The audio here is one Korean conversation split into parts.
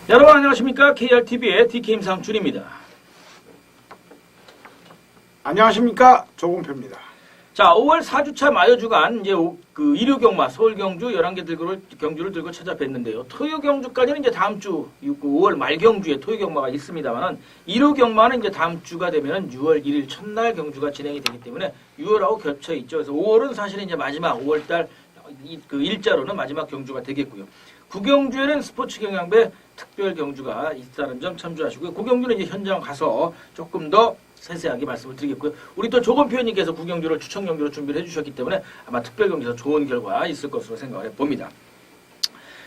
여러분 안녕하십니까? KRTV의 DK 임상준입니다. 안녕하십니까? 조공표입니다. 자, 5월 4주차 마여주간 이제 일요 경마 서울 경주 11개 경주를 들고 찾아뵀는데요. 토요 경주까지는 이제 다음 주 5월 말 경주에 토요 경마가 있습니다만은 일요 경마는 이제 다음 주가 되면은 6월 1일 첫날 경주가 진행이 되기 때문에 6월하고 겹쳐 있죠. 그래서 5월은 사실은 이제 마지막 5월달 일자로는 마지막 경주가 되겠고요. 구경주에는 스포츠 경향배 특별 경주가 있다는 점 참조하시고요. 구경주는 이제 현장 가서 조금 더 세세하게 말씀을 드리겠고요. 우리 또 조건표 의원님께서 구경주를 추천 경주로 준비를 해주셨기 때문에 아마 특별 경주에서 좋은 결과 있을 것으로 생각을 해봅니다.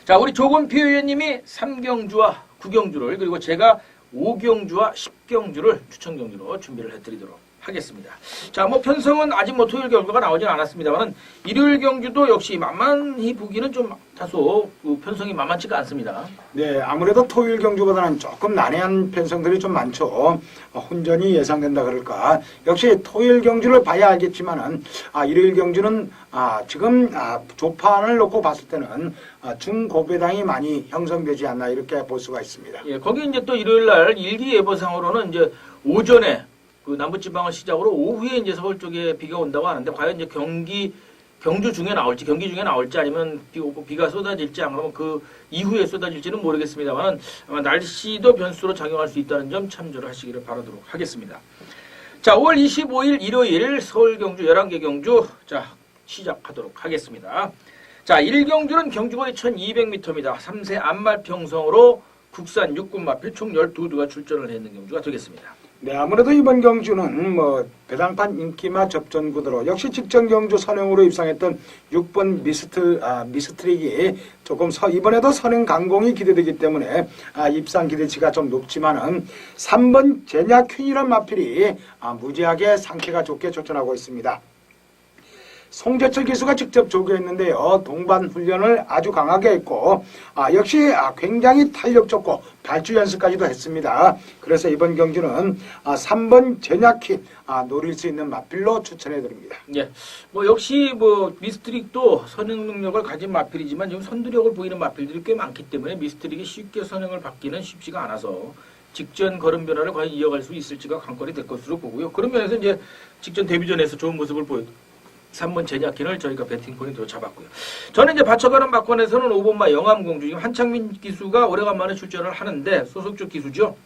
자, 우리 조건표 의원님이 3경주와 9경주를 그리고 제가 5경주와 10경주를 추천 경주로 준비를 해드리도록 하겠습니다. 자, 편성은 아직 토요일 결과가 나오진 않았습니다만은 일요일 경주도 역시 만만히 보기는 좀 다소 편성이 만만치가 않습니다. 네, 아무래도 토요일 경주보다는 조금 난해한 편성들이 좀 많죠. 혼전이 예상된다 그럴까. 역시 토요일 경주를 봐야 알겠지만은 일요일 경주는 지금 조판을 놓고 봤을 때는 중고배당이 많이 형성되지 않나 이렇게 볼 수가 있습니다. 예, 거기 이제 또 일요일 날 일기예보상으로는 이제 오전에 남부지방을 시작으로 오후에 이제 서울 쪽에 비가 온다고 하는데 과연 이제 경주 중에 나올지 아니면 비가 쏟아질지 안 그러면 그 이후에 쏟아질지는 모르겠습니다만 아마 날씨도 변수로 작용할 수 있다는 점 참조를 하시기를 바라도록 하겠습니다. 자, 5월 25일 일요일 서울 경주 11개 경주 자 시작하도록 하겠습니다. 자, 1경주는 경주거리 1200m입니다. 3세 안말 평성으로 국산 6군 마필 총 12두가 출전을 했는 경주가 되겠습니다. 네, 아무래도 이번 경주는 배당판 인기마 접전 구도로 역시 직전 경주 선행으로 입상했던 6번 미스트릭이 조금 이번에도 선행 강공이 기대되기 때문에 입상 기대치가 좀 높지만은 3번 제냐퀸이란 마필이 무지하게 상쾌가 좋게 출전하고 있습니다. 송재철 기수가 직접 조교했는데요. 동반 훈련을 아주 강하게 했고 역시 굉장히 탄력 좋고 발주 연습까지도 했습니다. 그래서 이번 경주는 3번 제냐킨 노릴 수 있는 마필로 추천해드립니다. 예, 역시 미스트릭도 선행 능력을 가진 마필이지만 지금 선두력을 보이는 마필들이 꽤 많기 때문에 미스트릭이 쉽게 선행을 받기는 쉽지가 않아서 직전 걸음 변화를 과연 이어갈 수 있을지가 관건이 될 것으로 보고요. 그런 면에서 이제 직전 데뷔전에서 좋은 모습을 3번 제냐킨을 저희가 배팅 포인트로 잡았고요. 저는 이제 받쳐가는 막권에서는 5번마 영암공주, 지금 한창민 기수가 오래간만에 출전을 하는데 소속적 기수죠.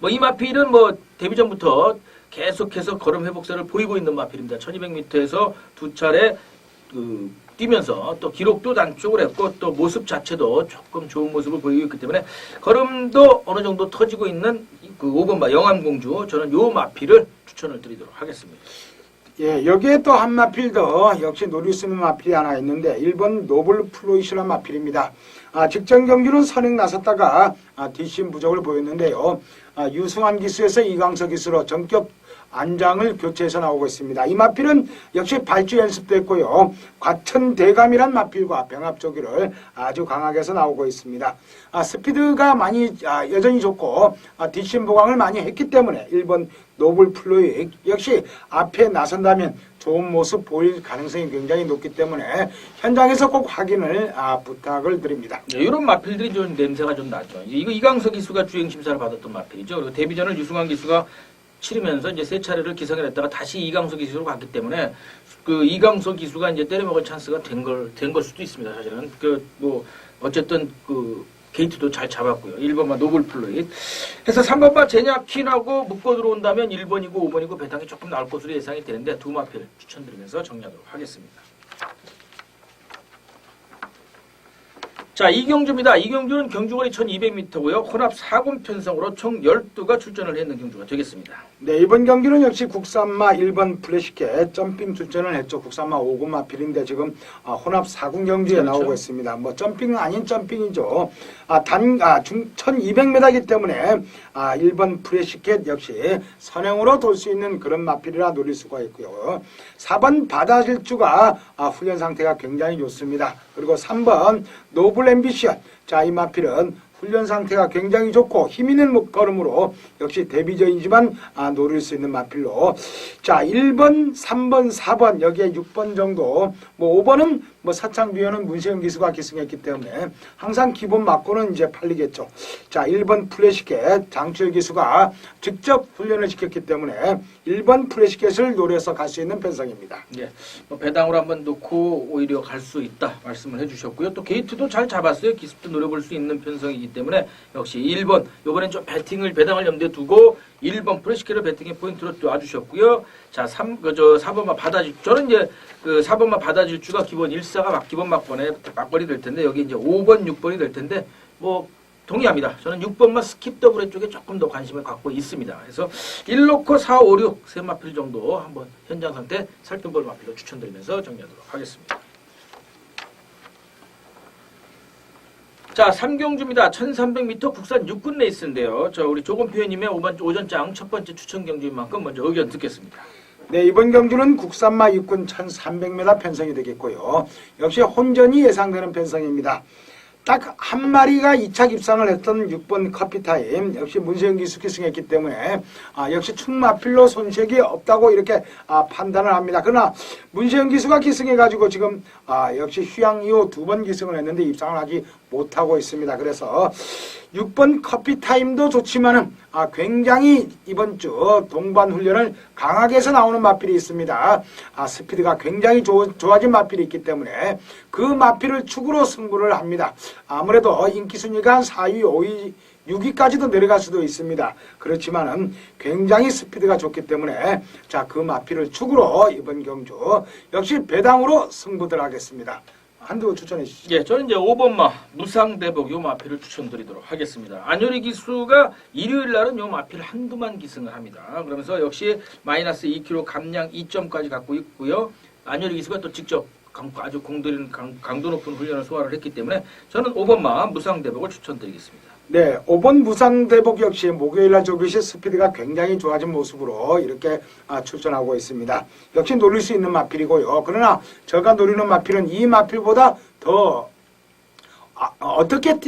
이 마필은 데뷔전부터 계속해서 걸음 회복세를 보이고 있는 마필입니다. 1200m에서 두 차례 뛰면서 또 기록도 단축을 했고 또 모습 자체도 조금 좋은 모습을 보이고 있기 때문에 걸음도 어느 정도 터지고 있는 5번마 영암공주, 저는 요 마필을 추천을 드리도록 하겠습니다. 예, 여기에 또 한 마필도 역시 노릴 수 있는 마필이 하나 있는데 1번 노블 플로이시란 마필입니다. 직전 경주는 선행 나섰다가 뒷심 부족을 보였는데요. 유승환 기수에서 이강석 기수로 전격 안장을 교체해서 나오고 있습니다. 이 마필은 역시 발주 연습도 했고요. 과천대감이란 마필과 병합조기를 아주 강하게 해서 나오고 있습니다. 스피드가 많이 여전히 좋고 뒷심 보강을 많이 했기 때문에 1번 노블 플로이 역시 앞에 나선다면 좋은 모습 보일 가능성이 굉장히 높기 때문에 현장에서 꼭 확인을 부탁을 드립니다. 네, 이런 마필들이 좀 냄새가 좀 나죠. 이거 이강석 기수가 주행 심사를 받았던 마필이죠. 그리고 데뷔전을 유승환 기수가 치르면서 이제 세 차례를 기성을 했다가 다시 이강석 기수로 갔기 때문에 이강석 기수가 이제 때려먹을 찬스가 된 걸 수도 있습니다. 사실은 어쨌든 게이트도 잘 잡았고요. 1번만 노블 플로잇 해서 3번만 제냐킨하고 묶어 들어온다면 1번이고 5번이고 배당이 조금 나올 것으로 예상이 되는데 두 마필 추천드리면서 정리하도록 하겠습니다. 자, 이경주입니다. 이경주는 경주거리 1200m고요. 혼합 4군 편성으로 총 12가 출전을 했는 경주가 되겠습니다. 네, 이번 경기는 역시 국산마 1번 플래시켓 점핑 출전을 했죠. 국산마 5군 마필인데 지금 혼합 4군 경주에 그렇죠. 나오고 있습니다. 점핑은 아닌 점핑이죠. 1200m이기 때문에 1번 플래시켓 역시 선행으로 돌 수 있는 그런 마필이라 노릴 수가 있고요. 4번 바다질주가 훈련 상태가 굉장히 좋습니다. 그리고 3번 노블 앰비션. 자, 이 마필은 훈련 상태가 굉장히 좋고 힘 있는 걸음으로 역시 데뷔전이지만 노릴 수 있는 마필로 자 1번, 3번, 4번 여기에 6번 정도 뭐 5번은 뭐 사창비어는 문세영 기수가 기승했기 때문에 항상 기본 맞고는 이제 팔리겠죠. 자 1번 플래시켓 장철 기수가 직접 훈련을 시켰기 때문에 1번 플래시켓을 노려서 갈 수 있는 편성입니다. 예, 뭐 배당으로 한번 놓고 오히려 갈 수 있다 말씀을 해주셨고요. 또 게이트도 잘 잡았어요. 기습도 노려볼 수 있는 편성이기 때문에 역시 1번 이번엔 좀 배당을 염두에 두고 1번 플래시켓을 배팅의 포인트로 놔주셨고요. 자 4번만 받아질 저는 이제 그 4번만 받아질 주가 기본 1사가 기본 막번이 될 텐데 여기 이제 5번, 6번이 될 텐데 뭐 동의합니다. 저는 6번만 스킵 더블의 쪽에 조금 더 관심을 갖고 있습니다. 그래서 1놓고 4, 5, 6 세 마필 정도 한번 현장 상태 살펴볼 마필로 추천드리면서 정리하도록 하겠습니다. 자, 3경주입니다. 1300m 국산 육군 레이스인데요. 우리 조건 표현님의 오전장 첫 번째 추천 경주인 만큼 먼저 의견 듣겠습니다. 네, 이번 경주는 국산마 육군 1300m 편성이 되겠고요. 역시 혼전이 예상되는 편성입니다. 딱 한 마리가 2차 입상을 했던 6번 커피타임 역시 문세영 기수 기승했기 때문에 역시 충마필로 손색이 없다고 이렇게 판단을 합니다. 그러나 문세영 기수가 기승해가지고 지금 역시 휴양 이후 2번 기승을 했는데 입상을 하지 못하고 있습니다. 그래서 6번 커피타임도 좋지만은 굉장히 이번 주 동반 훈련을 강하게 해서 나오는 마필이 있습니다. 스피드가 굉장히 좋아진 마필이 있기 때문에 그 마필을 축으로 승부를 합니다. 아무래도 인기 순위가 한 4위, 5위, 6위까지도 내려갈 수도 있습니다. 그렇지만은 굉장히 스피드가 좋기 때문에 자, 그 마필을 축으로 이번 경주 역시 배당으로 승부들 하겠습니다. 한두 추천해 주시죠. 예, 저는 이제 5번마 무상대복 요 마필을 추천드리도록 하겠습니다. 안효리 기수가 일요일 날은 요 마필 한두만 기승을 합니다. 그러면서 역시 마이너스 2kg 감량 2점까지 갖고 있고요. 안효리 기수가 또 직접 아주 공들인 강도 높은 훈련을 소화를 했기 때문에 저는 5번마 무상대복을 추천드리겠습니다. 네, 5번 무상대복 역시 목요일날 조교시 스피드가 굉장히 좋아진 모습으로 이렇게 출전하고 있습니다. 역시 노릴 수 있는 마필이고요. 그러나 제가 노리는 마필은 이 마필보다 더 어떻게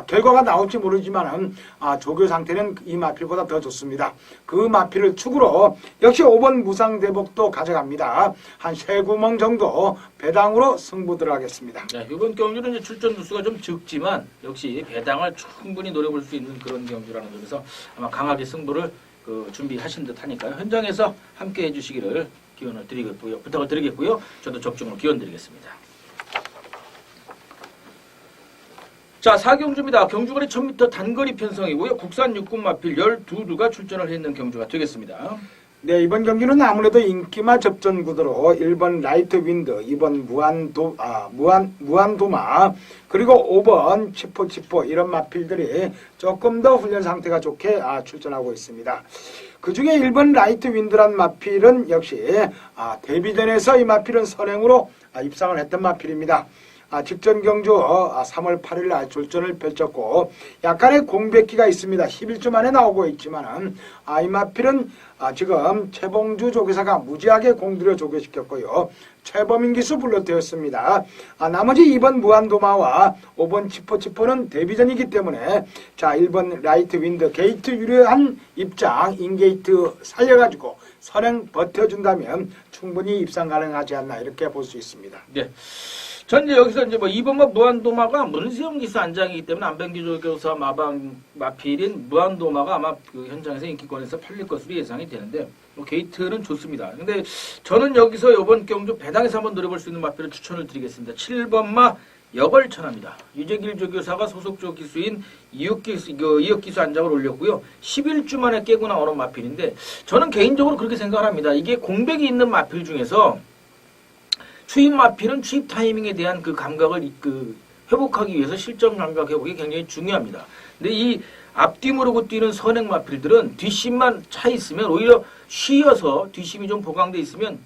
결과가 나올지 모르지만 조교 상태는 이 마필보다 더 좋습니다. 그 마필을 축으로 역시 5번 무상대복도 가져갑니다. 한 3구멍 정도 배당으로 승부들 하겠습니다. 네, 이번 경주는 이제 출전 두수가 좀 적지만 역시 배당을 충분히 노려볼 수 있는 그런 경주라는 점에서 아마 강하게 승부를 준비하신 듯 하니까요. 현장에서 함께 해주시기를 부탁을 드리겠고요. 저도 적중으로 기원 드리겠습니다. 자, 4경주입니다. 경주거리 1000m 단거리 편성이고요. 국산 육군 마필 12두가 출전을 했는 경주가 되겠습니다. 네, 이번 경기는 아무래도 인기마 접전 구도로 1번 라이트 윈드, 2번 무한도마, 그리고 5번 치포 이런 마필들이 조금 더 훈련 상태가 좋게 출전하고 있습니다. 그 중에 1번 라이트 윈드란 마필은 역시 데뷔전에서 이 마필은 선행으로 입상을 했던 마필입니다. 직전 경주 3월 8일 날 출전을 펼쳤고 약간의 공백기가 있습니다. 11주 만에 나오고 있지만은 이 마필은 지금 최봉주 조교사가 무지하게 공들여 조교시켰고요. 최범인 기수 불러되었습니다. 나머지 2번 무한도마와 5번 치포는 데뷔전이기 때문에 자 1번 라이트 윈드 게이트 유리한 입장 인게이트 살려가지고 선행 버텨준다면 충분히 입상 가능하지 않나 이렇게 볼 수 있습니다. 네. 전 이제 여기서 이제 2번마 무한도마가 문세영 기수 안장이기 때문에 안병기 조교사 마필인 무한도마가 아마 그 현장에서 인기권에서 팔릴 것으로 예상이 되는데 게이트는 좋습니다. 근데 저는 여기서 이번 경주 배당에서 한번 노려볼 수 있는 마필을 추천을 드리겠습니다. 7번마 여걸천합니다. 유재길 조교사가 소속 조기수인 이혁 기수 안장을 올렸고요. 11주 만에 깨고 나오는 마필인데 저는 개인적으로 그렇게 생각을 합니다. 이게 공백이 있는 마필 중에서 추입 마필은 추입 타이밍에 대한 그 감각을 회복하기 위해서 실전 감각 회복이 굉장히 중요합니다. 근데 이 앞뒤 모르고 뛰는 선행 마필들은 뒷심만 차 있으면 오히려 쉬어서 뒷심이 좀 보강돼 있으면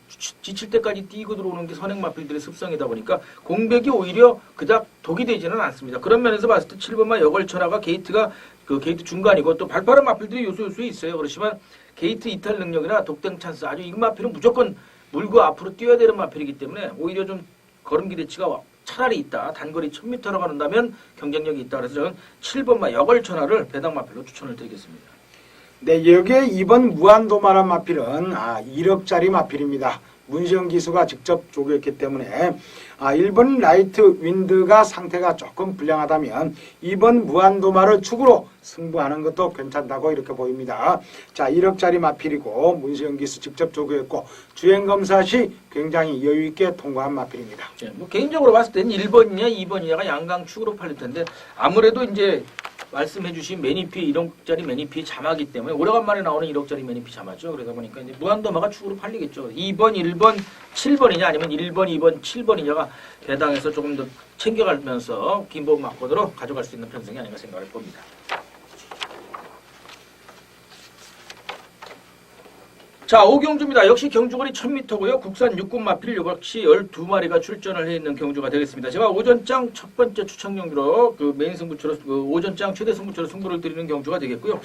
지칠 때까지 뛰고 들어오는 게 선행 마필들의 습성이다 보니까 공백이 오히려 그닥 독이 되지는 않습니다. 그런 면에서 봤을 때 7번마 여걸천하가 게이트가 게이트 중간이고 또 발빠른 마필들이 요소요소에 있어요. 그렇지만 게이트 이탈 능력이나 독땡 찬스 아주 이 마필은 무조건 물고 앞으로 뛰어야 되는 마필이기 때문에 오히려 좀 걸음 기대치가 차라리 있다. 단거리 1000m라고 한다면 경쟁력이 있다. 그래서 저는 7번마 여걸천하를 배당 마필로 추천을 드리겠습니다. 네, 여기에 이번 무한도마란 마필은 1억짜리 마필입니다. 문시영 기수가 직접 조교했기 때문에 1번 라이트 윈드가 상태가 조금 불량하다면 2번 무한도마를 축으로 승부하는 것도 괜찮다고 이렇게 보입니다. 자, 1억짜리 마필이고 문시영 기수 직접 조교했고 주행검사 시 굉장히 여유있게 통과한 마필입니다. 네, 뭐 개인적으로 봤을 때는 1번이냐 2번이냐가 양강축으로 팔릴 텐데 아무래도 이제 말씀해주신 매니피 1억짜리 매니피 자마기 때문에 오래간만에 나오는 1억짜리 매니피 자마죠. 그러다 보니까 이제 무한도마가 축으로 팔리겠죠. 2번, 1번, 7번이냐 아니면 1번, 2번, 7번이냐가 배당에서 조금 더 챙겨가면서 긴본 막권으로 가져갈 수 있는 편성이 아닌가 생각을 봅니다. 자, 오경주입니다. 역시 경주거리 1000m고요. 국산 육군 마필 역시 12마리가 출전을 해 있는 경주가 되겠습니다. 제가 오전장 첫 번째 추천 경주로 그 메인 승부처로 오전장 최대 승부처로 승부를 드리는 경주가 되겠고요.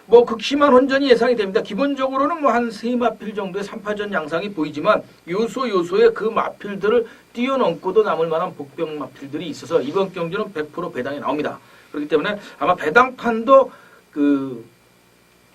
뭐 극심한 혼전이 예상이 됩니다. 기본적으로는 뭐 한 3마필 정도의 3파전 양상이 보이지만 요소에 그 마필들을 뛰어넘고도 남을 만한 복병 마필들이 있어서 이번 경주는 100% 배당이 나옵니다. 그렇기 때문에 아마 배당판도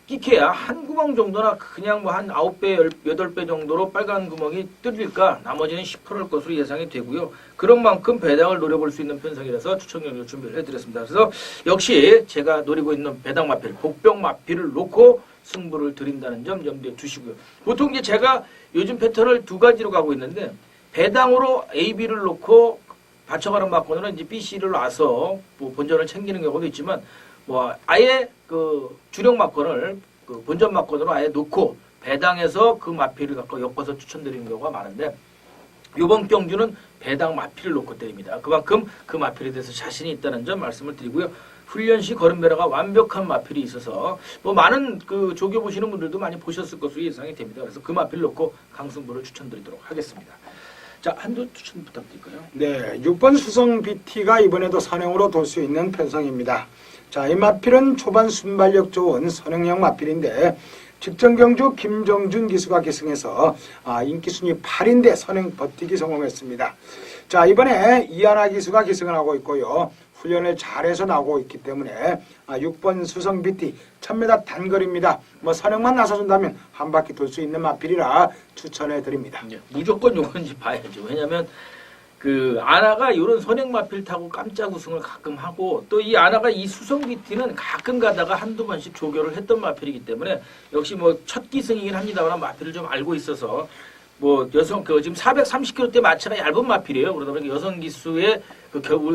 끼케야 한 구멍 정도나 그냥 뭐 한 9배, 8배 정도로 빨간 구멍이 뚫릴까 나머지는 10%일 것으로 예상이 되고요. 그런 만큼 배당을 노려볼 수 있는 편성이라서 추천 경기를 준비를 해드렸습니다. 그래서 역시 제가 노리고 있는 배당 마필, 복병 마필을 놓고 승부를 드린다는 점 염두에 두시고요. 보통 이제 제가 요즘 패턴을 두 가지로 가고 있는데 배당으로 AB를 놓고 받쳐가는 막권으로 이제 BC를 놔서 뭐 본전을 챙기는 경우도 있지만 뭐 아예 그 주력 막권을 그 본전 막권으로 아예 놓고 배당해서 그 마필을 갖고 엮어서 추천드리는 경우가 많은데 이번 경주는 배당 마필을 놓고 때립니다. 그만큼 그 마필에 대해서 자신이 있다는 점 말씀을 드리고요. 훈련 시 걸음 배려가 완벽한 마필이 있어서 뭐 많은 그 조교 보시는 분들도 많이 보셨을 것으로 예상이 됩니다. 그래서 그 마필을 놓고 강승부를 추천드리도록 하겠습니다. 자, 한두 추천 부탁드릴까요? 네, 6번 수성 BT가 이번에도 선행으로 돌 수 있는 편성입니다. 자, 이 마필은 초반 순발력 좋은 선행형 마필인데 직전경주 김정준 기수가 기승해서 인기 순위 8인데 선행 버티기 성공했습니다. 자, 이번에 이하나 기수가 기승을 하고 있고요. 훈련을 잘해서 나오고 있기 때문에 6번 수성 BT 1000m 단거리입니다. 뭐 선행만 나서준다면 한 바퀴 돌 수 있는 마필이라 추천해 드립니다. 네, 무조건 요건지 봐야죠. 왜냐하면 그 아나가 이런 선행 마필 타고 깜짝 우승을 가끔 하고 또 이 아나가 이 수성 BT는 가끔 가다가 한두 번씩 조교를 했던 마필이기 때문에 역시 뭐 첫 기승이긴 합니다만 마필을 좀 알고 있어서 뭐 여성 지금 430kg대 마차가 얇은 마필이에요. 그러다 보니까 여성 기수의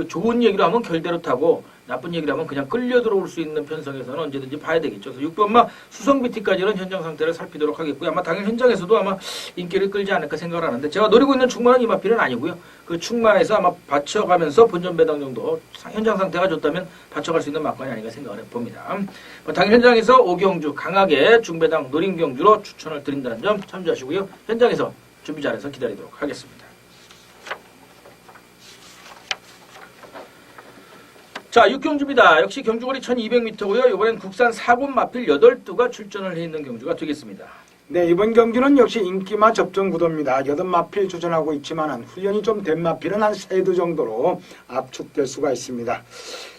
좋은 얘기로 하면 결대로 타고 나쁜 얘기로 하면 그냥 끌려 들어올 수 있는 편성에서는 언제든지 봐야 되겠죠. 그래서 6번마 수성 BT까지는 현장 상태를 살피도록 하겠고요. 아마 당일 현장에서도 아마 인기를 끌지 않을까 생각을 하는데 제가 노리고 있는 충만은 이 마필은 아니고요. 그 충만에서 아마 받쳐가면서 본전 배당 정도 현장 상태가 좋다면 받쳐갈 수 있는 막관이 아닌가 생각을 해봅니다. 당일 현장에서 오경주 강하게 중배당 노린 경주로 추천을 드린다는 점 참조하시고요. 현장에서 준비 잘해서 기다리도록 하겠습니다. 자, 6경주입니다. 역시 경주거리 1200m고요. 이번엔 국산 4군 마필 8두가 출전을 해 있는 경주가 되겠습니다. 네, 이번 경주는 역시 인기마 접전 구도입니다. 8마필 추천하고 있지만 훈련이 좀 된 마필은 한 3두 정도로 압축될 수가 있습니다.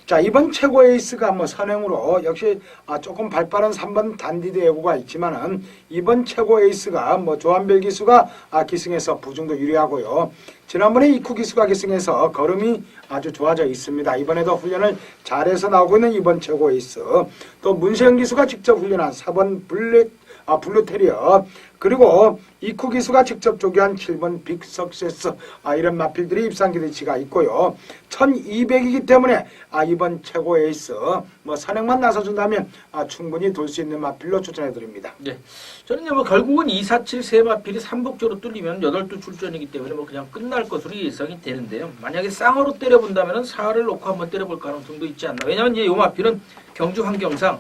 자, 이번 최고 에이스가 뭐 선행으로 역시 조금 발빠른 3번 단디드 예고가 있지만은 이번 최고 에이스가 뭐 조한별 기수가 기승해서 부중도 유리하고요. 지난번에 이쿠 기수가 기승해서 걸음이 아주 좋아져 있습니다. 이번에도 훈련을 잘해서 나오고 있는 이번 최고 에이스. 또 문세영 기수가 직접 훈련한 4번 블루테리어 그리고 이쿠 기수가 직접 조교한 7번 빅석세스 이런 마필들이 입상 기대치가 있고요. 1200이기 때문에 이번 최고 에이스 뭐 선행만 나서준다면 충분히 돌 수 있는 마필로 추천해 드립니다. 네, 저는 뭐 결국은 247 세 마필이 3복조로 뚫리면 8두 출전이기 때문에 뭐 그냥 끝날 것으로 예상이 되는데요. 만약에 쌍으로 때려본다면 4를 놓고 한번 때려볼 가능성도 있지 않나. 왜냐하면 이제 이 마필은 경주 환경상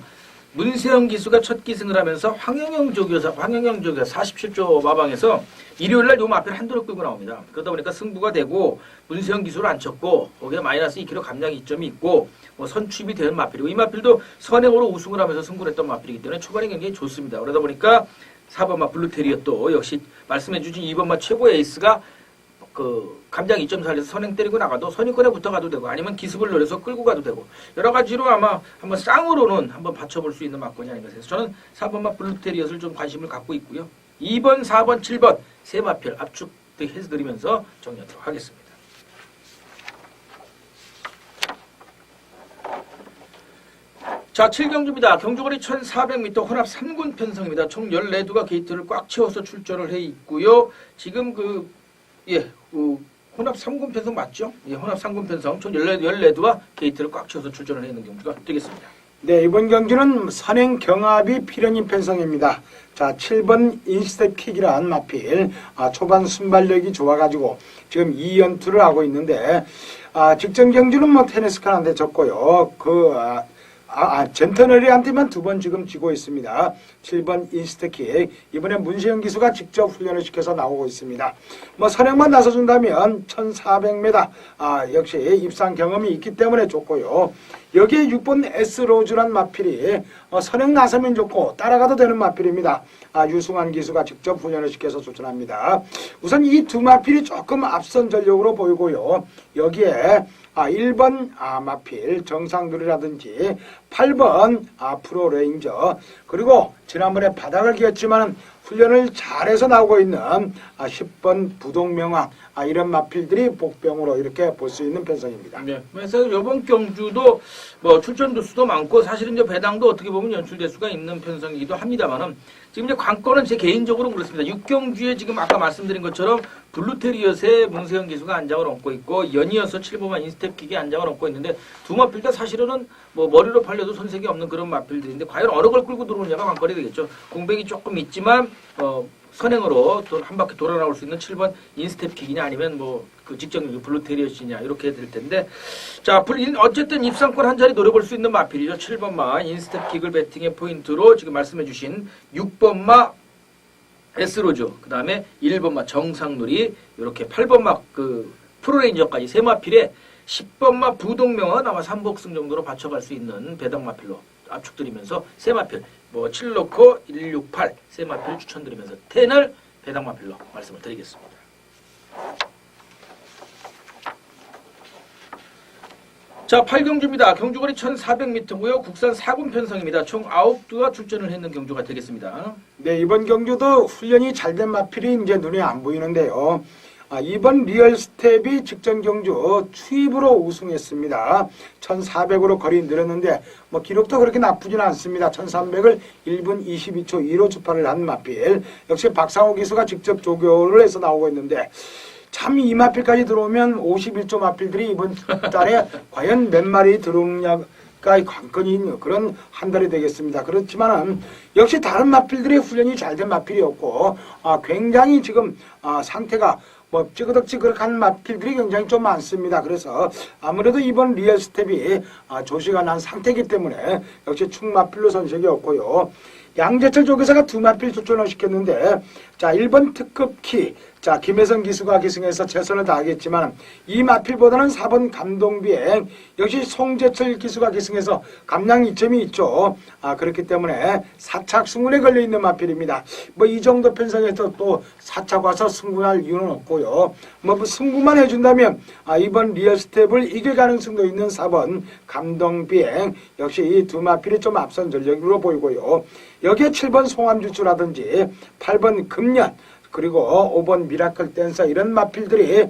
문세영 기수가 첫 기승을 하면서 황영영 조교사 47조 마방에서 일요일날 요 마필 한도를 끌고 나옵니다. 그러다 보니까 승부가 되고 문세영 기수를 안 쳤고 거기에 마이너스 2kg 감량 이점이 있고 뭐 선취입이 되는 마필이고 이 마필도 선행으로 우승을 하면서 승부를 했던 마필이기 때문에 초반이 굉장히 좋습니다. 그러다 보니까 4번마 블루테리어 또 역시 말씀해 주신 2번마 최고의 에이스가 감장 2.4에서 선행 때리고 나가도 선입권에 붙어가도 되고 아니면 기습을 노려서 끌고 가도 되고 여러 가지로 아마 한번 쌍으로는 한번 받쳐볼 수 있는 막건이 아닌가 해서 저는 4번마 블루테리엇을 좀 관심을 갖고 있고요. 2번, 4번, 7번 세 마필 압축해드리면서 정리하도록 하겠습니다. 자, 7경주입니다. 경주거리 1400m 혼합 3군 편성입니다. 총 14두가 게이트를 꽉 채워서 출전을 해 있고요. 지금 혼합 3군 편성 맞죠? 예, 혼합 3군 편성 총 14두가 게이트를 꽉 채워서 출전을 해 있는 경주가 되겠습니다. 네, 이번 경주는 선행 경합이 필연인 편성입니다. 자, 7번 인스텝 킥이란 마필 초반 순발력이 좋아가지고 지금 2연투를 하고 있는데 직전 경주는 뭐 테니스칸한테 졌고요. 젠터너리한테만 2번 지금 지고 있습니다. 7번 인스테킥 이번에 문세영 기수가 직접 훈련을 시켜서 나오고 있습니다. 뭐 선행만 나서준다면 1400m 역시 입상 경험이 있기 때문에 좋고요. 여기에 6번 S로즈란 마필이 선행 나서면 좋고 따라가도 되는 마필입니다. 유승환 기수가 직접 훈련을 시켜서 추천합니다. 우선 이 두 마필이 조금 앞선 전력으로 보이고요. 여기에 1번 마필 정상들이라든지 8번 프로레인저 그리고 지난번에 바닥을 기었지만 훈련을 잘해서 나오고 있는 10번 부동명왕 이런 마필들이 복병으로 이렇게 볼 수 있는 편성입니다. 네. 그래서 이번 경주도 뭐 출전 두수도 많고 사실은 이제 배당도 어떻게 보면 연출될 수가 있는 편성이기도 합니다만은 지금 이제 관건은 제 개인적으로 그렇습니다. 6경주에 지금 아까 말씀드린 것처럼 블루테리엇의 문세영 기수가 안장을 얹고 있고 연이어서 7번만 인스텝킥이 안장을 얹고 있는데 두 마필 다 사실은 뭐 머리로 팔려도 손색이 없는 그런 마필들인데 과연 어느 걸 끌고 들어오느냐가 관건이 되겠죠. 공백이 조금 있지만 선행으로 한 바퀴 돌아 나올 수 있는 7번 인스텝킥이냐 아니면 그 직전 블루테리엇이냐 이렇게 될 텐데 자 어쨌든 입상권 한 자리 노려볼 수 있는 마필이죠. 7번마 인스텝킥을 배팅의 포인트로 지금 말씀해주신 6번마 S로즈 그 다음에 1번마 정상누리 이렇게 8번마 그 프로레인저까지 세 마필에 10번마 부동명은 아마 3복승 정도로 받쳐갈 수 있는 배당 마필로 압축드리면서 세 마필 7 넣고 168 세 마필 추천드리면서 10을 배당 마필로 말씀을 드리겠습니다. 자, 8경주입니다. 경주거리 1400m고요. 국산 4군 편성입니다. 총 9두가 출전을 했는 경주가 되겠습니다. 네, 이번 경주도 훈련이 잘 된 마필이 이제 눈에 안 보이는데요. 이번 리얼 스텝이 직전 경주 추입으로 우승했습니다. 1400으로 거리 늘었는데 기록도 그렇게 나쁘진 않습니다. 1300을 1분 22초 2로 주파를 한 마필. 역시 박상호 기수가 직접 조교를 해서 나오고 있는데 참 이 마필까지 들어오면 51조 마필들이 이번 달에 과연 몇 마리 들어오느냐가 관건인 그런 한 달이 되겠습니다. 그렇지만은 역시 다른 마필들의 훈련이 잘 된 마필이었고 굉장히 지금 상태가 찌그덕찌그덕한 마필들이 굉장히 좀 많습니다. 그래서 아무래도 이번 리얼 스텝이 조시가 난 상태이기 때문에 역시 충마필로 선색이었고요. 양재철 조교사가 두 마필 출전을 시켰는데 자 1번 특급 키 자 김혜성 기수가 기승해서 최선을 다하겠지만 이 마필보다는 4번 감동비행 역시 송재철 기수가 기승해서 감량 이점이 있죠. 그렇기 때문에 사착 승군에 걸려있는 마필입니다. 이 정도 편성에서 또 사착 와서 승군할 이유는 없고요. 승군만 해준다면 이번 리얼 스텝을 이길 가능성도 있는 4번 감동비행 역시 이 두 마필이 좀 앞선 전력으로 보이고요. 여기에 7번 송암주추라든지 8번 금년 그리고 5번 미라클 댄서 이런 마필들이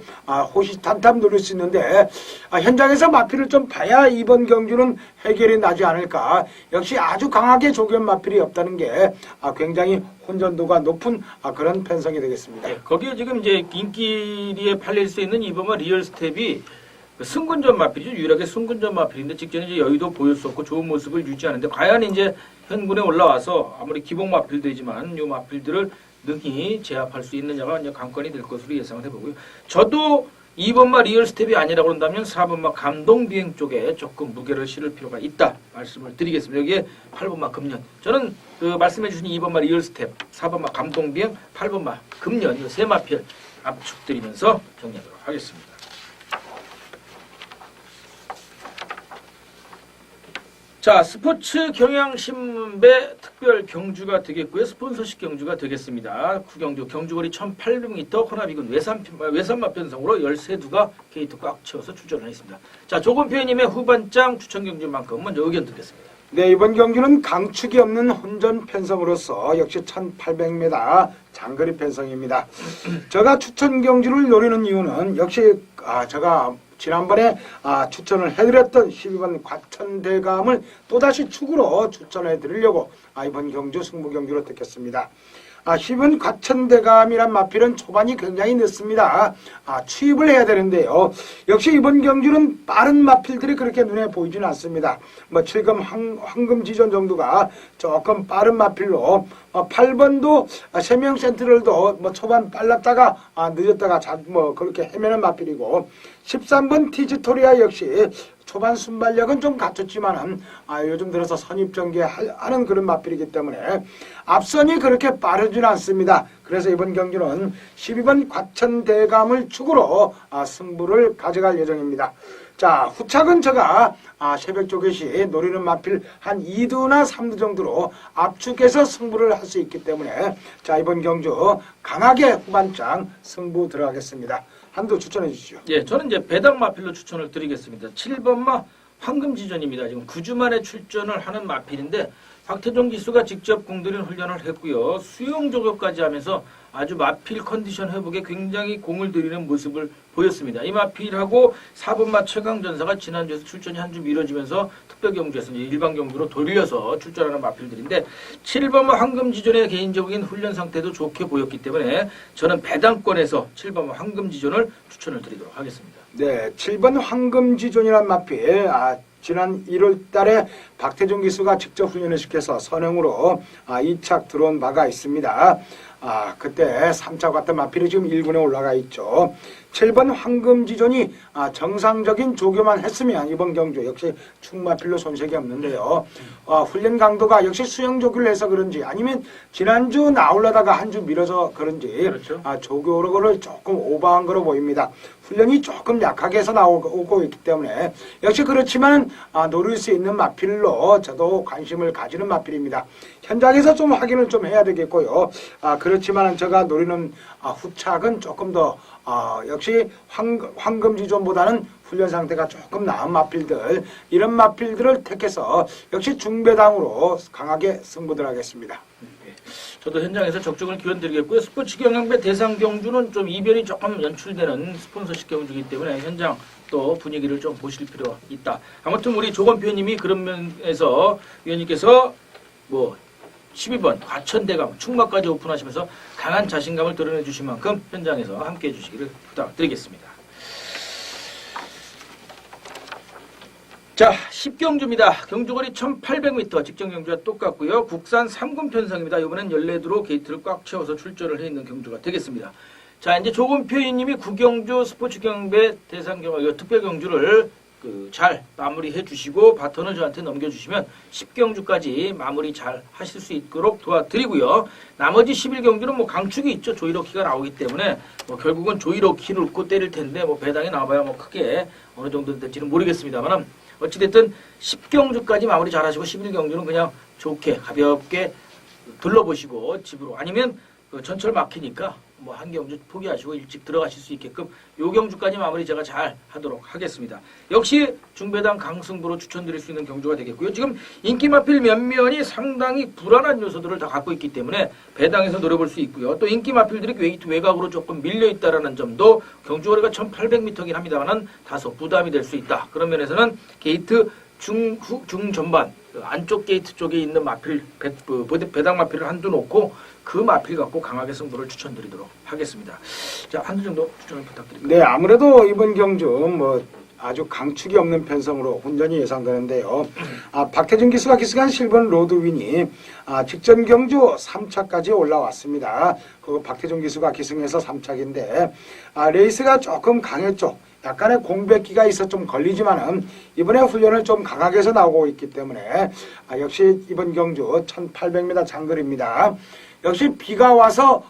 호시탐탐 누릴 수 있는데 현장에서 마필을 좀 봐야 이번 경주는 해결이 나지 않을까. 역시 아주 강하게 조견 마필이 없다는 게 굉장히 혼전도가 높은 그런 편성이 되겠습니다. 네, 거기에 지금 이제 인기리에 팔릴 수 있는 이번만 리얼 스텝이 승군전 마필이죠. 유일하게 승군전 마필인데 직전에 이제 여유도 보였었고 좋은 모습을 유지하는데 과연 이제 현군에 올라와서 아무리 기복 마필들이지만 이 마필들을 능히 제압할 수 있느냐가 이제 관건이 될 것으로 예상을 해보고요. 저도 2번마 리얼 스텝이 아니라고 한다면 4번마 감동비행 쪽에 조금 무게를 실을 필요가 있다 말씀을 드리겠습니다. 여기에 8번마 금년 저는 말씀해 주신 2번마 리얼 스텝 4번마 감동비행 8번마 금년 이 세 마필 압축드리면서 정리하도록 하겠습니다. 자, 스포츠 경향신문배 특별 경주가 되겠고요. 스폰서십 경주가 되겠습니다. 구경주 경주거리 1800m 호나비군 외산마 편성으로 13두가 게이트 꽉 채워서 출전을 했습니다. 자, 조건 표현님의 후반장 추천 경주만큼 먼저 의견 듣겠습니다. 네, 이번 경주는 강축이 없는 혼전 편성으로서 역시 1800m 장거리 편성입니다. 제가 추천 경주를 노리는 이유는 역시 제가 지난번에 추천을 해드렸던 12번 과천대감을 또다시 축으로 추천해 드리려고 이번 경주 승부 경주로 택했습니다. 10번 과천대감이란 마필은 초반이 굉장히 늦습니다. 추입을 해야 되는데요. 역시 이번 경주는 빠른 마필들이 그렇게 눈에 보이지는 않습니다. 7금 황금지존 정도가 조금 빠른 마필로 8번도 세명 센트럴도 초반 빨랐다가 늦었다가 그렇게 헤매는 마필이고 13번 티즈토리아 역시 초반 순발력은 좀 갖췄지만은 요즘 들어서 선입전개하는 그런 마필이기 때문에 앞선이 그렇게 빠르지는 않습니다. 그래서 이번 경기는 12번 과천대감을 축으로 승부를 가져갈 예정입니다. 자, 후착은 제가 새벽 조개시 노리는 마필 한 2두나 3두 정도로 압축해서 승부를 할 수 있기 때문에 자, 이번 경주 강하게 후반장 승부 들어가겠습니다. 한두 추천해 주시죠. 예, 저는 이제 배당 마필로 추천을 드리겠습니다. 7번마 황금지존입니다. 지금 9주 만에 출전을 하는 마필인데 박태종 기수가 직접 공들인 훈련을 했고요. 수영 조교까지 하면서 아주 마필 컨디션 회복에 굉장히 공을 들이는 모습을 보였습니다. 이 마필하고 4번마 최강전사가 지난주에서 출전이 한 주 미뤄지면서 특별경주에서 이제 일반 경주로 돌려서 출전하는 마필들인데 7번마 황금지존의 개인적인 훈련 상태도 좋게 보였기 때문에 저는 배당권에서 7번마 황금지존을 추천을 드리도록 하겠습니다. 네, 7번 황금지존이란 마필 지난 1월 달에 박태종 기수가 직접 훈련을 시켜서 선행으로 2착 들어온 바가 있습니다. 그때 3차 갔던 마필이 지금 1군에 올라가 있죠. 7번 황금지존이 정상적인 조교만 했으면 이번 경주 역시 축마필로 손색이 없는데요. 훈련 강도가 역시 수영 조교를 해서 그런지 아니면 지난주 나오려다가 한 주 미뤄서 그런지 그렇죠. 조교를 조금 오버한 거로 보입니다. 훈련이 조금 약하게 해서 나오고 있기 때문에 역시 그렇지만 노릴 수 있는 마필로 저도 관심을 가지는 마필입니다. 현장에서 좀 확인을 좀 해야 되겠고요. 그렇지만 제가 노리는 후착은 조금 더 역시 황금지존보다는 훈련 상태가 조금 나은 마필들 이런 마필들을 택해서 역시 중배당으로 강하게 승부들 하겠습니다. 저도 현장에서 적극을 기원드리겠고요. 스포츠 경향배 대상 경주는 좀 이변이 조금 연출되는 스폰서십 경주이기 때문에 현장 또 분위기를 좀 보실 필요가 있다. 아무튼 우리 조건 표현님이 그런 면에서 위원님께서 12번 과천대감 축마까지 오픈하시면서 강한 자신감을 드러내 주신 만큼 현장에서 함께해 주시기를 부탁드리겠습니다. 자, 10경주입니다. 경주거리 1800m 직전 경주와 똑같고요. 국산 3군 편성입니다. 이번엔 14두로 게이트를 꽉 채워서 출전을 해 있는 경주가 되겠습니다. 자, 이제 조건표님이 구경주 스포츠 경배 대상 특별 경주를 잘 마무리해 주시고 바톤을 저한테 넘겨주시면 10경주까지 마무리 잘 하실 수 있도록 도와드리고요. 나머지 11경주는 강축이 있죠. 조이로키가 나오기 때문에 결국은 조이로키 놓고 때릴 텐데 배당이 나와봐야 크게 어느 정도 될지는 모르겠습니다만 어찌됐든 10경주까지 마무리 잘 하시고 11경주는 그냥 좋게 가볍게 둘러보시고 집으로 아니면 전철 막히니까 한 경주 포기하시고 일찍 들어가실 수 있게끔 요 경주까지 마무리 제가 잘 하도록 하겠습니다. 역시 중배당 강승부로 추천드릴 수 있는 경주가 되겠고요. 지금 인기 마필 면면이 상당히 불안한 요소들을 다 갖고 있기 때문에 배당에서 노려볼 수 있고요. 또 인기 마필들이 게이트 외곽으로 조금 밀려있다라는 점도 경주거리가 1800m긴 합니다만 다소 부담이 될 수 있다. 그런 면에서는 게이트 중전반 안쪽 게이트 쪽에 있는 마필 배당 마필을 한두 놓고 그 마필 갖고 강하게 승부를 추천드리도록 하겠습니다. 자, 한두 정도 추천을 부탁드립니다. 네, 아무래도 이번 경주 아주 강축이 없는 편성으로 혼전이 예상되는데요. 박태준 기수가 기승한 실버는 로드윈이 직전 경주 3차까지 올라왔습니다. 그 박태준 기수가 기승해서 3차인데 레이스가 조금 강했죠. 약간의 공백기가 있어 좀 걸리지만은 이번에 훈련을 좀 강하게 해서 나오고 있기 때문에 역시 이번 경주 1800m 장거리입니다. 역시 비가 와서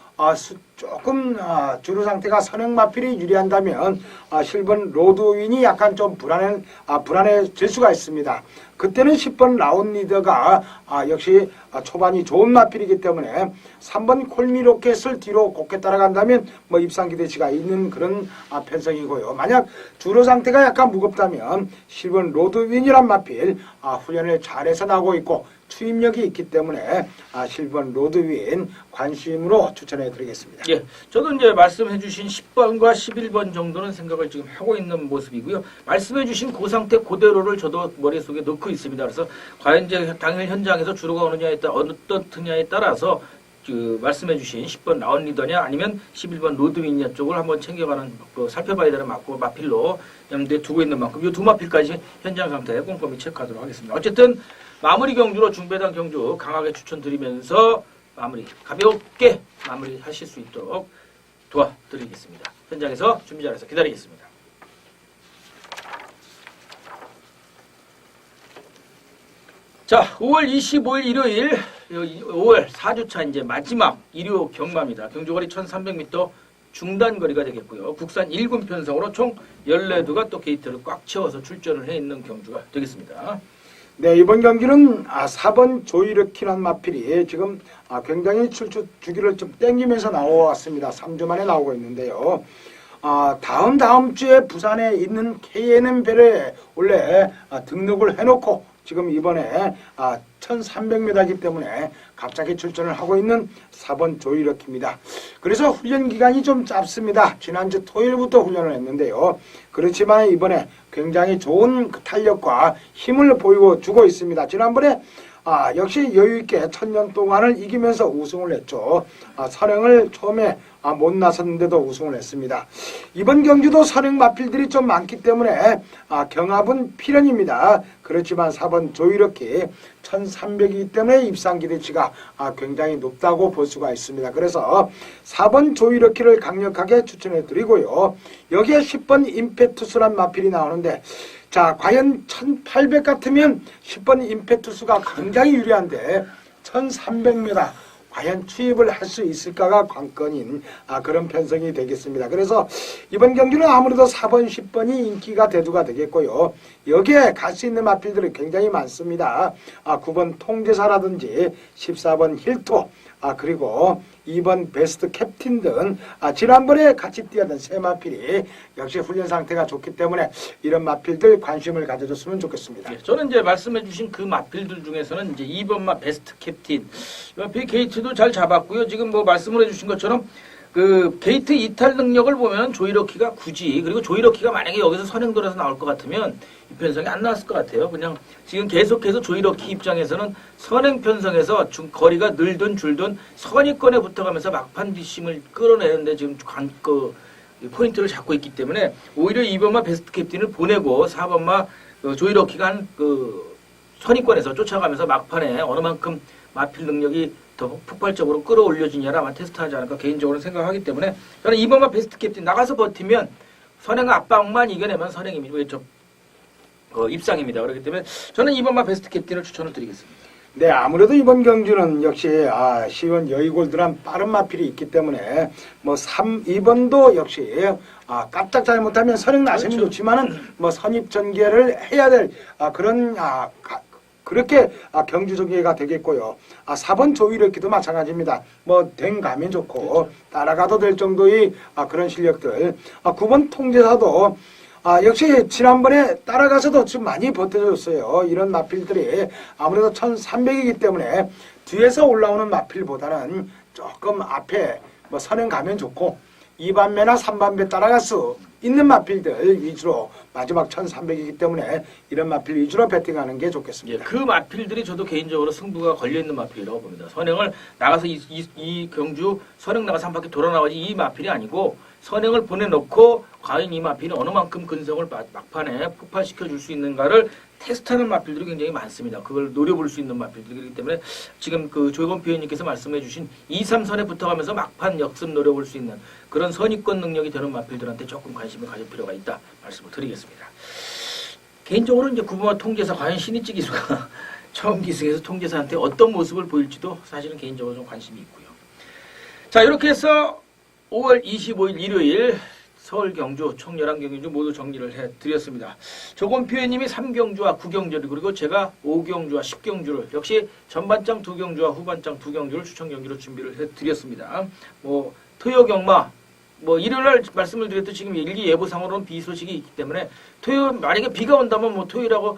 조금 주로 상태가 선행마필이 유리한다면 7번 로드윈이 약간 좀 불안해질 수가 있습니다. 그때는 10번 라운리더가 역시 초반이 좋은 마필이기 때문에 3번 콜미로켓을 뒤로 곱게 따라간다면 뭐 입상 기대치가 있는 그런 편성이고요. 만약 주로 상태가 약간 무겁다면 10번 로드윈이란 마필 훈련을 잘해서 나오고 있고 추임력이 있기 때문에 7번 로드윈 관심으로 추천해 드리겠습니다. 예, 저도 이제 말씀해 주신 10번과 11번 정도는 생각을 지금 하고 있는 모습이고요. 말씀해 주신 그 상태 그대로를 저도 머릿속에 넣고 있습니다. 그래서 과연 이제 당일 현장에서 주로가 어떤 트냐에 따라서 그 말씀해 주신 10번 라운 리더냐 아니면 11번 로드윈냐 쪽을 한번 챙겨가는 살펴봐야 되는 마필로 염두에 두고 있는 만큼 이 두 마필까지 현장 상태에 꼼꼼히 체크하도록 하겠습니다. 어쨌든 마무리 경주로 중배당 경주 강하게 추천드리면서 가볍게 마무리하실 수 있도록 도와드리겠습니다. 현장에서 준비 잘해서 기다리겠습니다. 자, 5월 25일 일요일 5월 4주차 이제 마지막 일요 경마입니다. 경주거리 1300m 중단거리가 되겠고요. 국산 1군 편성으로 총 14두가 또 게이트를 꽉 채워서 출전을 해 있는 경주가 되겠습니다. 네, 이번 경기는 4번 조이르키란 마필이 지금 굉장히 출주 주기를 좀 땡기면서 나왔습니다. 3주 만에 나오고 있는데요. 다음 주에 부산에 있는 KNM배에 원래 등록을 해놓고 지금 이번에 1300m이기 때문에 갑자기 출전을 하고 있는 4번 조이러키입니다. 그래서 훈련 기간이 좀 짧습니다. 지난주 토요일부터 훈련을 했는데요. 그렇지만 이번에 굉장히 좋은 탄력과 힘을 보이고 주고 있습니다. 지난번에 역시 여유있게 1000년 동안을 이기면서 우승을 했죠. 선행을 처음에 못 나섰는데도 우승을 했습니다. 이번 경주도 선행 마필들이 좀 많기 때문에 경합은 필연입니다. 그렇지만 4번 조이러키 1300이기 때문에 입상 기대치가 굉장히 높다고 볼 수가 있습니다. 그래서 4번 조이러키를 강력하게 추천해 드리고요. 여기에 10번 임페투스란 마필이 나오는데 자, 과연 1800 같으면 10번 임페투스가 굉장히 유리한데 1300m 과연 투입을 할 수 있을까가 관건인 그런 편성이 되겠습니다. 그래서 이번 경기는 아무래도 4번, 10번이 인기가 대두가 되겠고요. 여기에 갈 수 있는 마필들이 굉장히 많습니다. 9번 통제사라든지 14번 힐토, 그리고 2번 베스트 캡틴 등 지난번에 같이 뛰었던 세 마필이 역시 훈련 상태가 좋기 때문에 이런 마필들 관심을 가져줬으면 좋겠습니다. 예, 저는 이제 말씀해주신 그 마필들 중에서는 이제 2번마 베스트 캡틴 게이트도 잘 잡았고요. 지금 뭐 말씀을 해주신 것처럼 그 게이트 이탈 능력을 보면 조이러키가 굳이 그리고 조이러키가 만약에 여기서 선행돌아서 나올 것 같으면 이 편성이 안 나왔을 것 같아요. 그냥 지금 계속해서 조이러키 입장에서는 선행 편성에서 거리가 늘든 줄든 선위권에 붙어가면서 막판 뒷심을 끌어내는데 지금 포인트를 잡고 있기 때문에 오히려 2번마 베스트 캡틴을 보내고 4번마 조이러키가 한 선위권에서 쫓아가면서 막판에 어느 만큼 마필 능력이 더 폭발적으로 끌어올려지냐를 아마 테스트하지 않을까 개인적으로 생각하기 때문에 저는 2번마 베스트 캡틴 나가서 버티면 선행 압박만 이겨내면 선행입니다. 입상입니다. 그렇기 때문에 저는 2번마 베스트 캡틴을 추천을 드리겠습니다. 네, 아무래도 이번 경주는 역시 시원 여의골드란 빠른 마필이 있기 때문에 뭐 2번도 역시 깜짝 잘못하면 선행 나서면 그렇죠. 좋지만은 뭐 선입 전개를 해야 될 그런 그렇게 경주 전개가 되겠고요. 4번 조이러키도 마찬가지입니다. 뭐 댕 가면 좋고 그렇죠. 따라가도 될 정도의 그런 실력들. 9번 통제사도 역시 지난번에 따라가서도 좀 많이 버텨줬어요. 이런 마필들이 아무래도 1300이기 때문에 뒤에서 올라오는 마필보다는 조금 앞에 뭐 선행 가면 좋고 2반매나 3반매 따라갈 수 있는 마필들 위주로 마지막 1300이기 때문에 이런 마필 위주로 배팅하는 게 좋겠습니다. 예, 그 마필들이 저도 개인적으로 승부가 걸려있는 마필이라고 봅니다. 선행을 나가서 이 경주 선행 나가서 한 바퀴 돌아 나가지 이 마필이 아니고 선행을 보내놓고 과연 이 마필이 어느 만큼 근성을 막판에 폭발시켜 줄 수 있는가를 테스트하는 마필들이 굉장히 많습니다. 그걸 노려볼 수 있는 마필들이기 때문에 지금 그 조혜건 PO님께서 말씀해 주신 2, 3선에 붙어가면서 막판 역습 노려볼 수 있는 그런 선입권 능력이 되는 마필들한테 조금 관심을 가질 필요가 있다 말씀을 드리겠습니다. 개인적으로 이제 9번마 통제사 과연 신이찌 기수가 처음 기승에서 통제사한테 어떤 모습을 보일지도 사실은 개인적으로 좀 관심이 있고요. 자, 이렇게 해서 5월 25일 일요일 서울 경주 총 11경주 모두 정리를 해드렸습니다. 조건표님이 3경주와 9경주 그리고 제가 5경주와 10경주를 역시 전반장 2경주와 후반장 2경주를 추천 경주로 준비를 해드렸습니다. 뭐 토요 경마 뭐 일요일날 말씀을 드렸듯이 지금 일기 예보상으로는 비 소식이 있기 때문에 토요 만약에 비가 온다면 뭐 토요일하고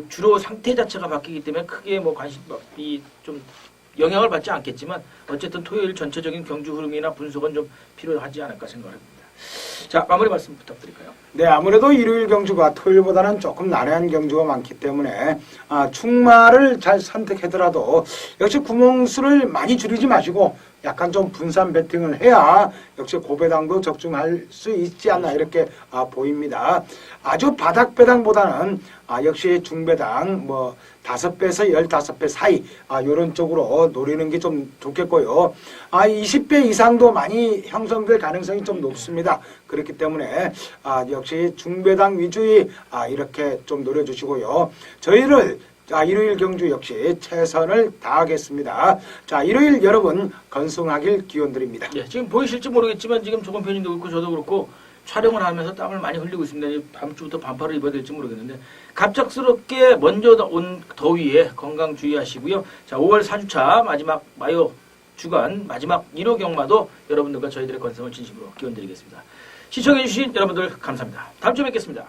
주로 상태 자체가 바뀌기 때문에 크게 뭐 관심이 좀 영향을 받지 않겠지만 어쨌든 토요일 전체적인 경주 흐름이나 분석은 좀 필요하지 않을까 생각합니다. 자, 마무리 말씀 부탁드릴까요? 네, 아무래도 일요일 경주가 토요일보다는 조금 난해한 경주가 많기 때문에 축마를 잘 선택하더라도 역시 구멍수를 많이 줄이지 마시고 약간 좀 분산 배팅을 해야 역시 고배당도 적중할 수 있지 않나 이렇게 보입니다. 아주 바닥 배당보다는 역시 중배당 뭐 5배에서 15배 사이 이런 쪽으로 노리는 게 좀 좋겠고요. 20배 이상도 많이 형성될 가능성이 좀 높습니다. 그렇기 때문에 역시 중배당 위주의 이렇게 좀 노려주시고요. 저희를 일요일 경주 역시 최선을 다하겠습니다. 자, 일요일 여러분 건승하길 기원드립니다. 예, 지금 보이실지 모르겠지만 지금 조건표님도 그렇고 저도 그렇고 촬영을 하면서 땀을 많이 흘리고 있습니다. 다음 주부터 반팔을 입어야 될지 모르겠는데 갑작스럽게 먼저 온 더위에 건강 주의하시고요. 자, 5월 4주차 마지막 마요 주간 마지막 1호 경마도 여러분들과 저희들의 건승을 진심으로 기원드리겠습니다. 시청해주신 여러분들 감사합니다. 다음 주에 뵙겠습니다.